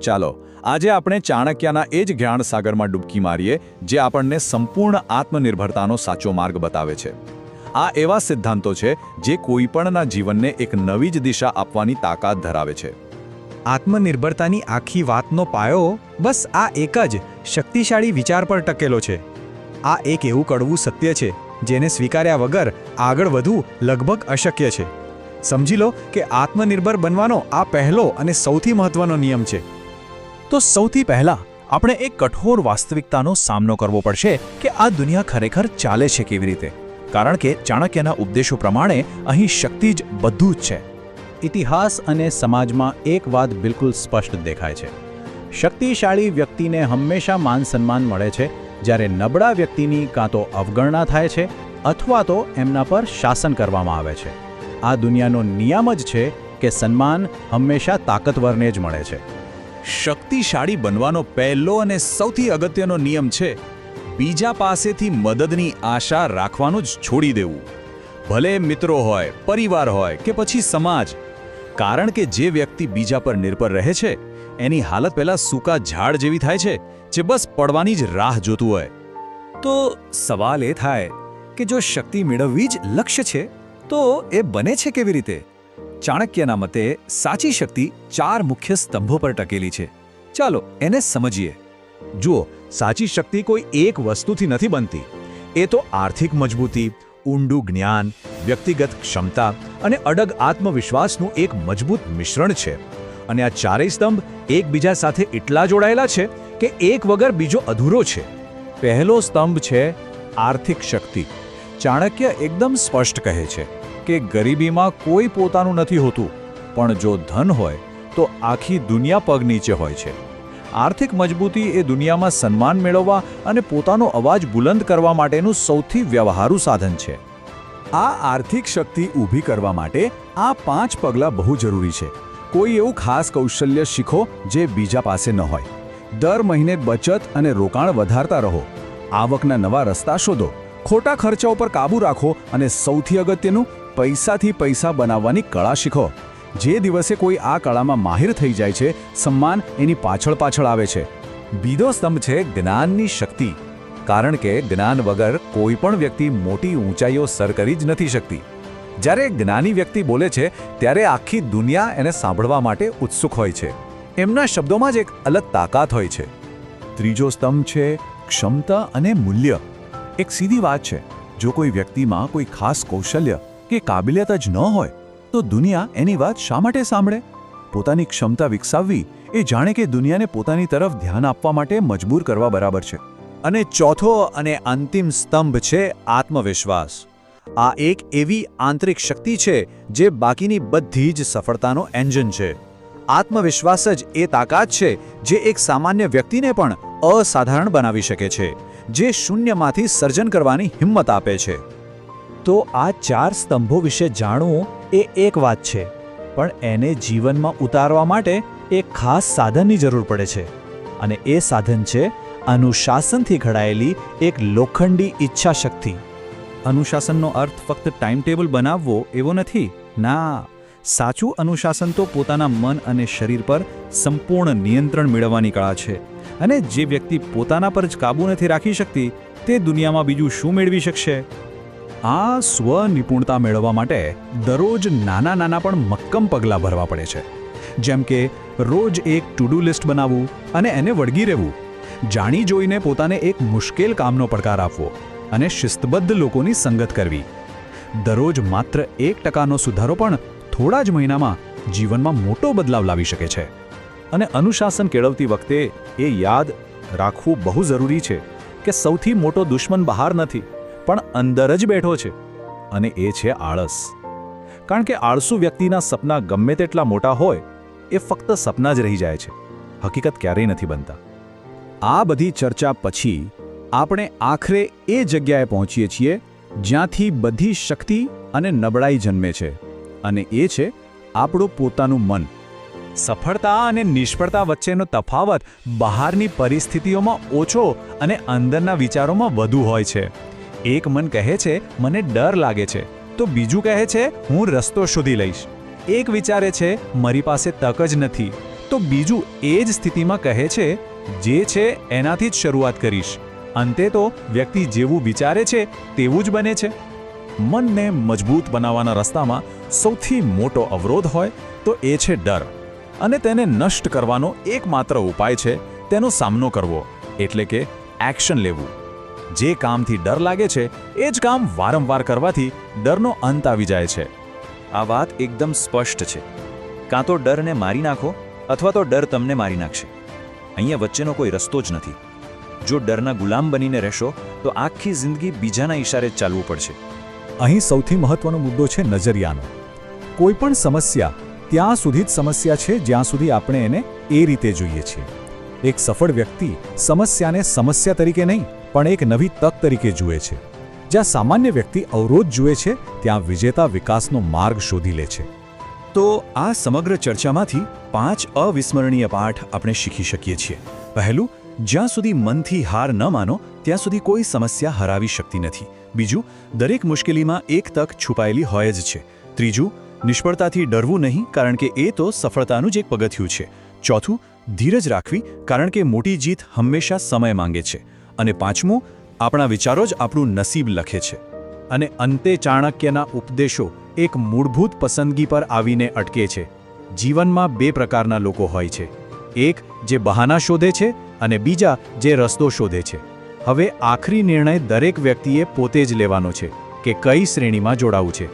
ચાલો આજે આપણે ચાણક્યના એ જ જ્ઞાન સાગરમાં ડૂબકી મારીએ જે આપણને સંપૂર્ણ આત્મનિર્ભરતાનો સાચો માર્ગ બતાવે છે. આ એવા સિદ્ધાંતો છે જે કોઈપણના જીવનને એક નવી જ દિશા આપવાની તાકાત ધરાવે છે. આત્મનિર્ભરતાની આખી વાતનો પાયો બસ આ એક જ શક્તિશાળી વિચાર પર ટકેલો છે. આ એક એવું કડવું સત્ય છે જેને સ્વીકાર્યા વગર આગળ વધવું લગભગ અશક્ય છે. સમજી લો કે આત્મનિર્ભર બનવાનો આ પહેલો અને સૌથી મહત્વનો નિયમ છે. તો સૌથી પહેલા આપણે એક કઠોર વાસ્તવિકતાનો સામનો કરવો પડશે કે આ દુનિયા ખરેખર ચાલે છે કેવી રીતે. કારણ કે ચાણક્યના ઉપદેશો પ્રમાણે અહીં શક્તિ જ બધું જ છે. ઇતિહાસ અને સમાજમાં એક વાત બિલકુલ સ્પષ્ટ દેખાય છે. શક્તિશાળી વ્યક્તિને હંમેશા માન સન્માન મળે છે, જ્યારે નબળા વ્યક્તિની કાં તો અવગણના થાય છે અથવા તો એમના પર શાસન કરવામાં આવે છે. આ દુનિયાનો નિયમ જ છે કે સન્માન હંમેશા તાકતવરને જ મળે છે. શક્તિશાળી બનવાનો પહેલો અને સૌથી અગત્યનો નિયમ છે બીજા પાસેથી મદદની આશા રાખવાનું જ છોડી દેવું. ભલે મિત્રો હોય, પરિવાર હોય કે પછી સમાજ. કારણ કે જે વ્યક્તિ બીજા પર નિર્ભર રહે છે એની હાલત પહેલા સૂકા ઝાડ જેવી થાય છે જે બસ પડવાની જ રાહ જોતું હોય. તો સવાલ એ થાય કે જો શક્તિ મેળવવી જ લક્ષ્ય છે તો એ બને છે કેવી રીતે? ચાણક્યના મતે સાચી શક્તિ 4 મુખ્ય સ્તંભો પર ટકેલી છે. ચાલો એને સમજીએ. જુઓ, સાચી શક્તિ કોઈ એક વસ્તુથી નથી બનતી. એ તો આર્થિક મજબૂતી, ઊંડું જ્ઞાન, વ્યક્તિગત ક્ષમતા અને અડગ આત્મવિશ્વાસનું એક મજબૂત મિશ્રણ છે. અને આ ચારેય સ્તંભ એકબીજા સાથે એટલા જોડાયેલા છે કે એક વગર બીજો અધૂરો છે. પહેલો સ્તંભ છે આર્થિક શક્તિ. ચાણક્ય એકદમ સ્પષ્ટ કહે છે કે ગરીબીમાં કોઈ પોતાનું નથી હોતું, પણ જો ધન હોય તો આખી દુનિયા પગ નીચે હોય છે. આર્થિક મજબૂતી એ દુનિયામાં સન્માન મેળવવા અને પોતાનો અવાજ બુલંદ કરવા માટેનું સૌથી વ્યવહારુ સાધન છે. આ આર્થિક શક્તિ ઊભી કરવા માટે આ 5 પગલાં બહુ જરૂરી છે. કોઈ એવું ખાસ કૌશલ્ય શીખો જે બીજા પાસે ન હોય. દર મહિને બચત અને રોકાણ વધારતા રહો. આવકના નવા રસ્તા શોધો. ખોટા ખર્ચાઓ પર કાબૂ રાખો અને સૌથી અગત્યનું, પૈસાથી પૈસા બનાવવાની કળા શીખો. જે દિવસે કોઈ આ કળામાં માહિર થઈ જાય છે, સન્માન એની પાછળ આવે છે. બીજો સ્તંભ છે જ્ઞાનની શક્તિ. કારણ કે જ્ઞાન વગર કોઈ પણ વ્યક્તિ મોટી ઊંચાઈઓ સર કરી જ નથી શકતી. જ્યારે જ્ઞાની વ્યક્તિ બોલે છે ત્યારે આખી દુનિયા એને સાંભળવા માટે ઉત્સુક હોય છે. એમના શબ્દોમાં જ એક અલગ તાકાત હોય છે. ત્રીજો સ્તંભ છે ક્ષમતા અને મૂલ્ય. એક સીધી વાત છે, જો કોઈ વ્યક્તિમાં કોઈ ખાસ કૌશલ્ય કે કાબિલિયત જ ન હોય તો દુનિયા એની વાત શા માટે સાંભળે? પોતાની ક્ષમતા વિકસાવવી એ જાણે કે દુનિયાને પોતાની તરફ ધ્યાન આપવા માટે મજબૂર કરવા બરાબર છે. અને ચોથો અને અંતિમ સ્તંભ છે આત્મવિશ્વાસ. આ એક એવી આંતરિક શક્તિ છે જે બાકીની બધી જ સફળતાનો એન્જિન છે. આત્મવિશ્વાસ જ એ તાકાત છે જે એક સામાન્ય વ્યક્તિને પણ અસાધારણ બનાવી શકે છે, જે શૂન્યમાંથી સર્જન કરવાની હિંમત આપે છે. તો આ 4 સ્તંભો વિશે જાણવું એ એક વાત છે, પણ એને જીવનમાં ઉતારવા માટે એક ખાસ સાધનની જરૂર પડે છે. અને એ સાધન છે અનુશાસનથી ઘડાયેલી એક લોખંડી ઈચ્છા શક્તિ. અનુશાસનનો અર્થ ફક્ત ટાઈમ ટેબલ બનાવવો એવો નથી. ના, સાચું અનુશાસન તો પોતાના મન અને શરીર પર સંપૂર્ણ નિયંત્રણ મેળવવાની કળા છે. અને જે વ્યક્તિ પોતાના પર જ કાબૂ નથી રાખી શકતી તે દુનિયામાં બીજું શું મેળવી શકશે? આ સ્વનિપુણતા મેળવવા માટે દરરોજ નાના પણ મક્કમ પગલાં ભરવા પડે છે. જેમ કે રોજ એક ટુ ડુ લિસ્ટ બનાવવું અને એને વળગી રહેવું. જાણી જોઈને પોતાને એક મુશ્કેલ કામનો પડકાર આપવો અને શિસ્તબદ્ધ લોકોની સંગત કરવી. દરરોજ માત્ર 1% સુધારો પણ થોડા જ મહિનામાં જીવનમાં મોટો બદલાવ લાવી શકે છે. અને અનુશાસન કેળવતી વખતે એ યાદ રાખવું બહુ જરૂરી છે કે સૌથી મોટો દુશ્મન બહાર નથી, પણ અંદર જ બેઠો છે, અને એ છે આળસ. કારણ કે આળસુ વ્યક્તિના સપના ગમે તેટલા મોટા હોય એ ફક્ત સપના જ રહી જાય છે, હકીકત ક્યારેય નથી બનતા. આ બધી ચર્ચા પછી આપણે આખરે એ જગ્યાએ પહોંચીએ છીએ જ્યાંથી બધી શક્તિ અને નબળાઈ જન્મે છે, અને એ છે આપણું પોતાનું મન. સફળતા અને નિષ્ફળતા વચ્ચેનો તફાવત બહારની પરિસ્થિતિઓમાં ઓછો અને અંદરના વિચારોમાં વધુ હોય છે. એક મન કહે છે મને ડર લાગે છે, તો બીજું કહે છે હું રસ્તો શોધી લઈશ. એક વિચારે છે મારી પાસે તક જ નથી, તો બીજું એ જ સ્થિતિમાં કહે છે, જે છે એનાથી જ શરૂઆત કરીશ. અંતે તો વ્યક્તિ જેવું વિચારે છે તેવું જ બને છે. મનને મજબૂત બનાવવાના રસ્તામાં સૌથી મોટો અવરોધ હોય તો એ છે ડર. અને તેને નષ્ટ કરવાનો એકમાત્ર ઉપાય છે તેનો સામનો કરવો, એટલે કે એક્શન લેવું. જે કામથી ડર લાગે છે એ જ કામ વારંવાર કરવાથી ડરનો અંત આવી જાય છે. આ વાત એકદમ સ્પષ્ટ છે. કાં તો ડરને મારી નાખો અથવા તો ડર તમને મારી નાખશે. અહીંયા વચ્ચેનો કોઈ રસ્તો જ નથી. જો ડરના ગુલામ બનીને રહેશો તો આખી જિંદગી બીજાના ઈશારે જ ચાલવું પડશે. અહીં સૌથી મહત્વનો મુદ્દો છે નજરિયાનો. કોઈ પણ સમસ્યા ત્યાં સુધી જ સમસ્યા છે જ્યાં સુધી આપણે એને એ રીતે જોઈએ છીએ. એક સફળ વ્યક્તિ સમસ્યાને સમસ્યા તરીકે નહીં પણ એક નવી તક તરીકે જુએ છે. જ્યાં સામાન્ય વ્યક્તિ અવરોધ જુએ છે ત્યાં વિજેતા વિકાસનો માર્ગ શોધી લે છે. તો આ સમગ્ર ચર્ચામાંથી 5 અવિસ્મરણીય પાઠ આપણે શીખી શકીએ છીએ. પહેલું, જ્યાં સુધી મનથી હાર ન માનો ત્યાં સુધી કોઈ સમસ્યા હરાવી શકતી નથી. બીજું, દરેક મુશ્કેલીમાં એક તક છુપાયેલી હોય જ છે. ત્રીજું, નિષ્ફળતાથી ડરવું નહીં, કારણ કે એ તો સફળતાનું જ એક પગથિયું છે. ચોથું, ધીરજ રાખવી, કારણ કે મોટી જીત હંમેશા સમય માંગે છે. અને પાંચમું, આપણા વિચારો જ આપણું નસીબ લખે છે. અને અંતે ચાણક્યના ઉપદેશો એક મૂળભૂત પસંદગી પર આવીને અટકે છે. જીવનમાં 2 પ્રકારના લોકો હોય છે. એક જે બહાના શોધે છે અને બીજા જે રસ્તો શોધે છે. હવે આખરી નિર્ણય દરેક વ્યક્તિએ પોતે જ લેવાનો છે કે કઈ શ્રેણીમાં જોડાવું છે.